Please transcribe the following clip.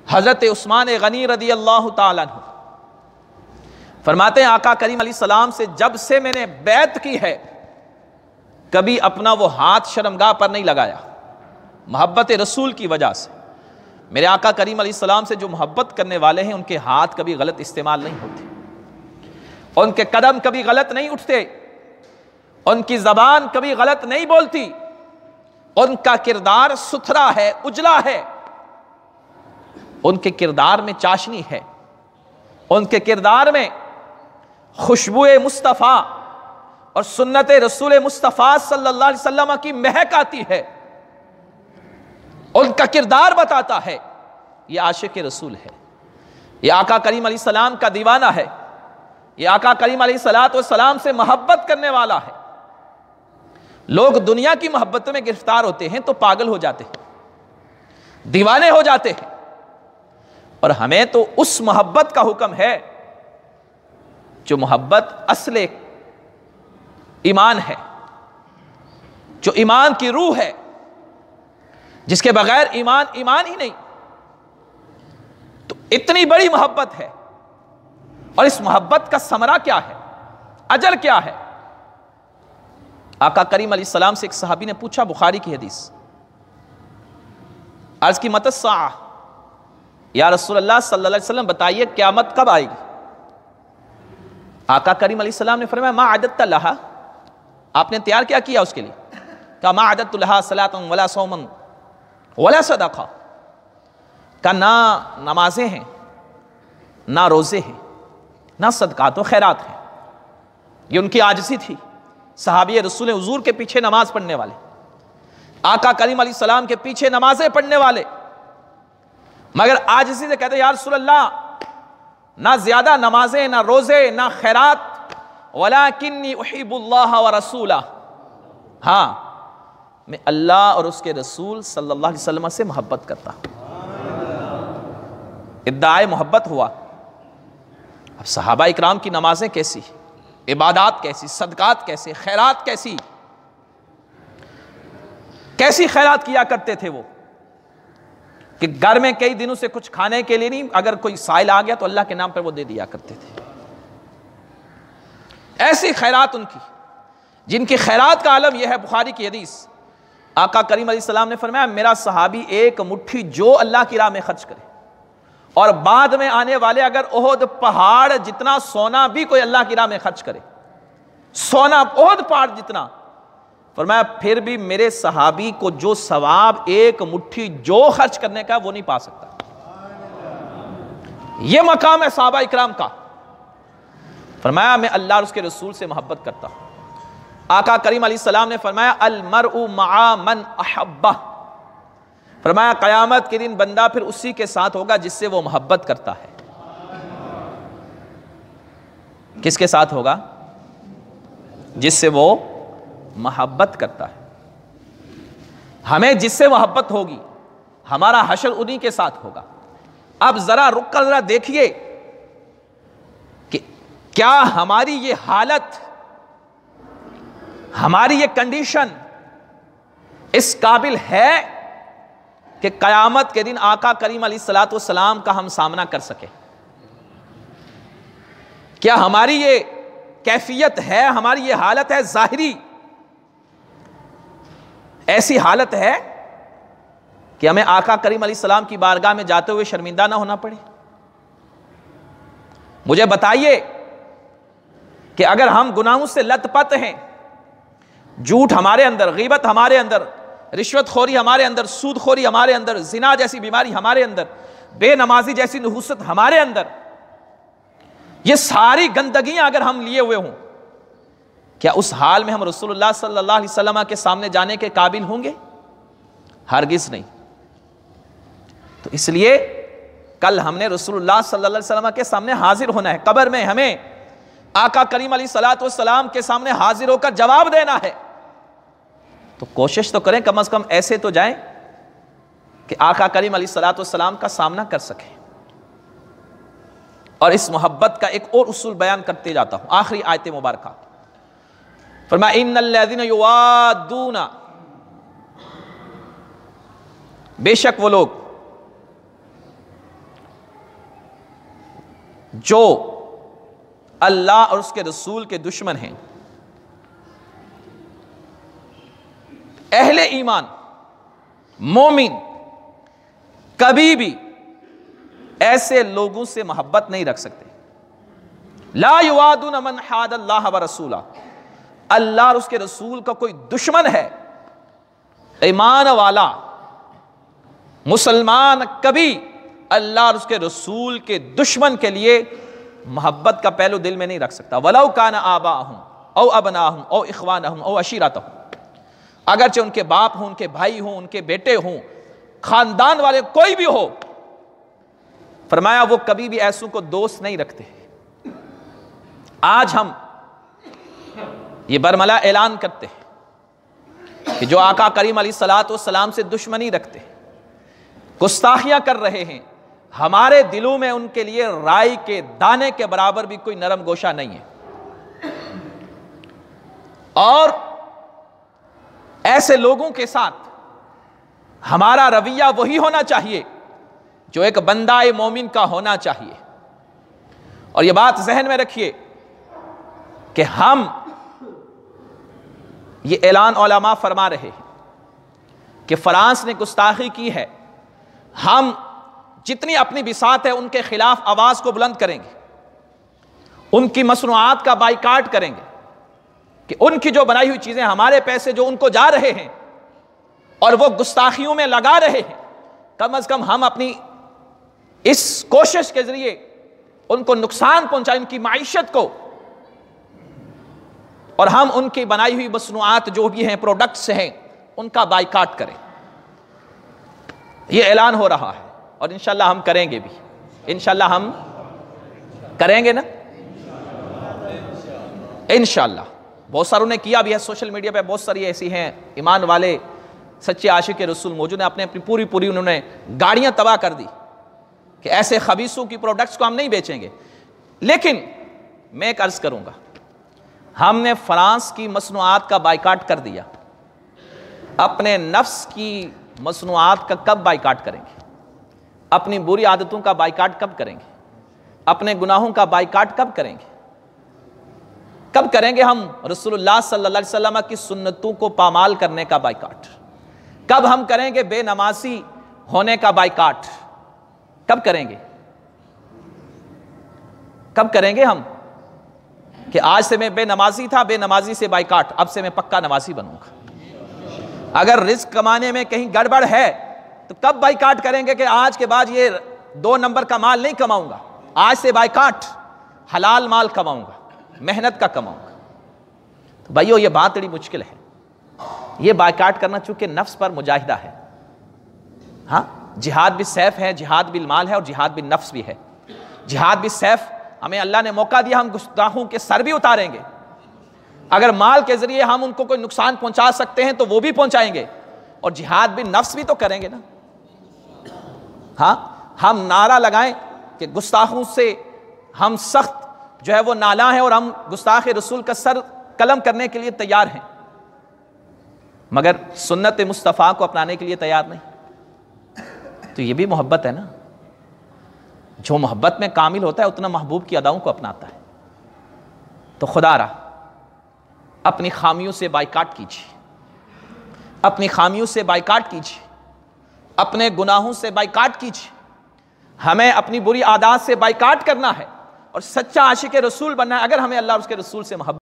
حضرت عثمان غنی رضی اللہ تعالیٰ عنہ فرماتے ہیں آقا کریم علیہ السلام سے جب سے میں نے بیعت کی ہے کبھی اپنا وہ ہاتھ شرمگاہ پر نہیں لگایا، محبت رسول کی وجہ سے۔ میرے آقا کریم علیہ السلام سے جو محبت کرنے والے ہیں ان کے ہاتھ کبھی غلط استعمال نہیں ہوتے، ان کے قدم کبھی غلط نہیں اٹھتے، ان کی زبان کبھی غلط نہیں بولتی، ان کا کردار ستھرا ہے، اجلا ہے، ان کے کردار میں چاشنی ہے، ان کے کردار میں خوشبو مصطفیٰ اور سنت رسول مصطفیٰ صلی اللہ علیہ وسلم کی مہک آتی ہے، ان کا کردار بتاتا ہے یہ عاشق رسول ہے، یہ آقا کریم علیہ السلام کا دیوانہ ہے، یہ آقا کریم علیہ السلام سے محبت کرنے والا ہے۔ لوگ دنیا کی محبت میں گرفتار ہوتے ہیں تو پاگل ہو جاتے ہیں، دیوانے ہو جاتے ہیں، اور ہمیں تو اس محبت کا حکم ہے جو محبت اصل ایمان ہے، جو ایمان کی روح ہے، جس کے بغیر ایمان ہی نہیں۔ تو اتنی بڑی محبت ہے، اور اس محبت کا ثمرہ کیا ہے، اجر کیا ہے؟ آقا کریم علیہ السلام سے ایک صحابی نے پوچھا، بخاری کی حدیث، عرض کی متی الساعہ، یا رسول اللہ صلی اللہ علیہ وسلم بتائیے قیامت کب آئے گی؟ آقا کریم علیہ السلام نے فرمایا ما عددت لہا، آپ نے تیار کیا کیا اس کے لیے؟ کہا ما عددت لہا صلاۃ ولا صوما ولا صدقہ، کہا نہ نمازیں ہیں، نہ روزے ہیں، نہ صدقات و خیرات ہیں۔ یہ ان کی عاجزی تھی، صحابی رسول حضور کے پیچھے نماز پڑھنے والے، آقا کریم علیہ السلام کے پیچھے نمازیں پڑھنے والے، مگر عاجزی سے کہتے ہیں یا رسول اللہ نہ زیادہ نمازیں، نہ روزے، نہ خیرات، ولیکنی احب اللہ ورسولہ، ہاں میں اللہ اور اس کے رسول صلی اللہ علیہ وسلم سے محبت کرتا ہوں۔ ادعائے محبت ہوا۔ اب صحابہ اکرام کی نمازیں کیسی، عبادات کیسی، صدقات کیسے، خیرات کیسی خیرات کیا کرتے تھے وہ، کہ گھر میں کئی دنوں سے کچھ کھانے کے لیے نہیں، اگر کوئی سائل آ گیا تو اللہ کے نام پر وہ دے دیا کرتے تھے۔ ایسی خیرات ان کی، جن کی خیرات کا عالم یہ ہے، بخاری کی حدیث، آقا کریم علیہ السلام نے فرمایا میرا صحابی ایک مٹھی جو اللہ کی راہ میں خرچ کرے، اور بعد میں آنے والے اگر احد پہاڑ جتنا سونا بھی کوئی اللہ کی راہ میں خرچ کرے، سونا احد پہاڑ جتنا، فرمایا پھر بھی میرے صحابی کو جو ثواب ایک مٹھی جو خرچ کرنے کا وہ نہیں پا سکتا۔ یہ مقام ہے صحابہ اکرام کا۔ فرمایا میں اللہ اور اس کے رسول سے محبت کرتا ہوں۔ آقا کریم علیہ السلام نے فرمایا المرء مع من احبہ، فرمایا قیامت کے دن بندہ پھر اسی کے ساتھ ہوگا جس سے وہ محبت کرتا ہے۔ کس کے ساتھ ہوگا؟ جس سے وہ محبت کرتا ہے۔ ہمیں جس سے محبت ہوگی ہمارا حشر انہی کے ساتھ ہوگا۔ اب ذرا رک کر ذرا دیکھیے کہ کیا ہماری یہ حالت، ہماری یہ کنڈیشن اس قابل ہے کہ قیامت کے دن آقا کریم علیہ السلام کا ہم سامنا کر سکیں؟ کیا ہماری یہ کیفیت ہے، ہماری یہ حالت ہے ظاہری، ایسی حالت ہے کہ ہمیں آقا کریم علیہ السلام کی بارگاہ میں جاتے ہوئے شرمندہ نہ ہونا پڑے؟ مجھے بتائیے کہ اگر ہم گناہوں سے لت پت ہیں، جھوٹ ہمارے اندر، غیبت ہمارے اندر، رشوت خوری ہمارے اندر، سود خوری ہمارے اندر، زنا جیسی بیماری ہمارے اندر، بے نمازی جیسی نحوست ہمارے اندر، یہ ساری گندگیاں اگر ہم لیے ہوئے ہوں، کیا اس حال میں ہم رسول اللہ صلی اللہ علیہ وسلم کے سامنے جانے کے قابل ہوں گے؟ ہرگز نہیں۔ تو اس لیے کل ہم نے رسول اللہ صلی اللہ علیہ وسلم کے سامنے حاضر ہونا ہے، قبر میں ہمیں آقا کریم علیہ السلام کے سامنے حاضر ہو کر جواب دینا ہے۔ تو کوشش تو کریں کم از کم ایسے تو جائیں کہ آقا کریم علیہ السلام کا سامنا کر سکیں۔ اور اس محبت کا ایک اور اصول بیان کرتے جاتا ہوں، آخری آیت مبارکہ، فرمایا ان الذین یوادون، بے شک وہ لوگ جو اللہ اور اس کے رسول کے دشمن ہیں، اہل ایمان مومن کبھی بھی ایسے لوگوں سے محبت نہیں رکھ سکتے۔ لا یوادون من حاد اللہ ورسولہ، اللہ اور اس کے رسول کا کوئی دشمن ہے، ایمان والا مسلمان کبھی اللہ اور اس کے رسول کے دشمن کے لیے محبت کا پہلو دل میں نہیں رکھ سکتا۔ وَلَوْ كَانَ آبَاءَهُمْ أَوْ أَبْنَاءَهُمْ أَوْ إِخْوَانَهُمْ أَوْ عَشِيرَتَهُمْ، اگرچہ ان کے باپ ہوں، ان کے بھائی ہوں، ان کے بیٹے ہوں، خاندان والے کوئی بھی ہو، فرمایا وہ کبھی بھی ایسوں کو دوست نہیں رکھتے۔ آج ہم یہ برملا اعلان کرتے ہیں کہ جو آقا کریم علیہ الصلوۃ سے دشمنی رکھتے ہیں، گستاخیاں کر رہے ہیں، ہمارے دلوں میں ان کے لیے رائی کے دانے کے برابر بھی کوئی نرم گوشہ نہیں ہے، اور ایسے لوگوں کے ساتھ ہمارا رویہ وہی ہونا چاہیے جو ایک بندہ مومن کا ہونا چاہیے۔ اور یہ بات ذہن میں رکھیے کہ ہم یہ اعلان علماء فرما رہے ہیں کہ فرانس نے گستاخی کی ہے، ہم جتنی اپنی بساط ہے ان کے خلاف آواز کو بلند کریں گے، ان کی مصنوعات کا بائیکاٹ کریں گے کہ ان کی جو بنائی ہوئی چیزیں، ہمارے پیسے جو ان کو جا رہے ہیں اور وہ گستاخیوں میں لگا رہے ہیں، کم از کم ہم اپنی اس کوشش کے ذریعے ان کو نقصان پہنچائیں، ان کی معیشت کو، اور ہم ان کی بنائی ہوئی مصنوعات جو بھی ہیں، پروڈکٹس ہیں، ان کا بائیکاٹ کریں۔ یہ اعلان ہو رہا ہے اور انشاءاللہ ہم کریں گے بھی، انشاءاللہ ہم کریں گے نا، انشاءاللہ۔ بہت ساروں نے کیا بھی ہے، سوشل میڈیا پہ بہت ساری ایسی ہیں ایمان والے سچے عاشق رسول موجود ہیں، اپنے پوری انہوں نے گاڑیاں تباہ کر دی کہ ایسے خبیثوں کی پروڈکٹس کو ہم نہیں بیچیں گے۔ لیکن میں ایک عرض کروں گا، ہم نے فرانس کی مصنوعات کا بائیکاٹ کر دیا، اپنے نفس کی مصنوعات کا کب بائیکاٹ کریں گے؟ اپنی بری عادتوں کا بائیکاٹ کب کریں گے؟ اپنے گناہوں کا بائیکاٹ کب کریں گے؟ کب کریں گے ہم رسول اللہ صلی اللہ علیہ وسلم کی سنتوں کو پامال کرنے کا بائیکاٹ؟ کب ہم کریں گے بے نمازی ہونے کا بائیکاٹ؟ کب کریں گے؟ کب کریں گے ہم کہ آج سے میں بے نمازی تھا، بے نمازی سے بائیکاٹ، اب سے میں پکا نمازی بنوں گا؟ اگر رزق کمانے میں کہیں گڑبڑ ہے تو کب بائیکاٹ کریں گے کہ آج کے بعد یہ 2 نمبر کا مال نہیں کماؤں گا، آج سے بائیکاٹ، حلال مال کماؤں گا، محنت کا کماؤں گا؟ تو بھائیو یہ بات بڑی مشکل ہے، یہ بائیکاٹ کرنا چونکہ نفس پر مجاہدہ ہے۔ ہاں، جہاد بھی سیف ہے، جہاد بھی مال ہے، اور جہاد بھی نفس بھی ہے۔ جہاد بھی سیف، ہمیں اللہ نے موقع دیا، ہم گستاخوں کے سر بھی اتاریں گے، اگر مال کے ذریعے ہم ان کو کوئی نقصان پہنچا سکتے ہیں تو وہ بھی پہنچائیں گے، اور جہاد بھی نفس بھی تو کریں گے نا۔ ہاں، ہم نعرہ لگائیں کہ گستاخوں سے ہم سخت جو ہے وہ نالاں ہیں، اور ہم گستاخ رسول کا سر قلم کرنے کے لیے تیار ہیں، مگر سنت مصطفیٰ کو اپنانے کے لیے تیار نہیں، تو یہ بھی محبت ہے نا۔ جو محبت میں کامل ہوتا ہے اتنا محبوب کی اداؤں کو اپناتا ہے۔ تو خدا را اپنی خامیوں سے بائیکاٹ کیجیے، اپنی خامیوں سے بائیکاٹ کیجیے، اپنے گناہوں سے بائیکاٹ کیجیے۔ ہمیں اپنی بری عادات سے بائیکاٹ کرنا ہے اور سچا عاشق رسول بننا ہے، اگر ہمیں اللہ اور اس کے رسول سے محبت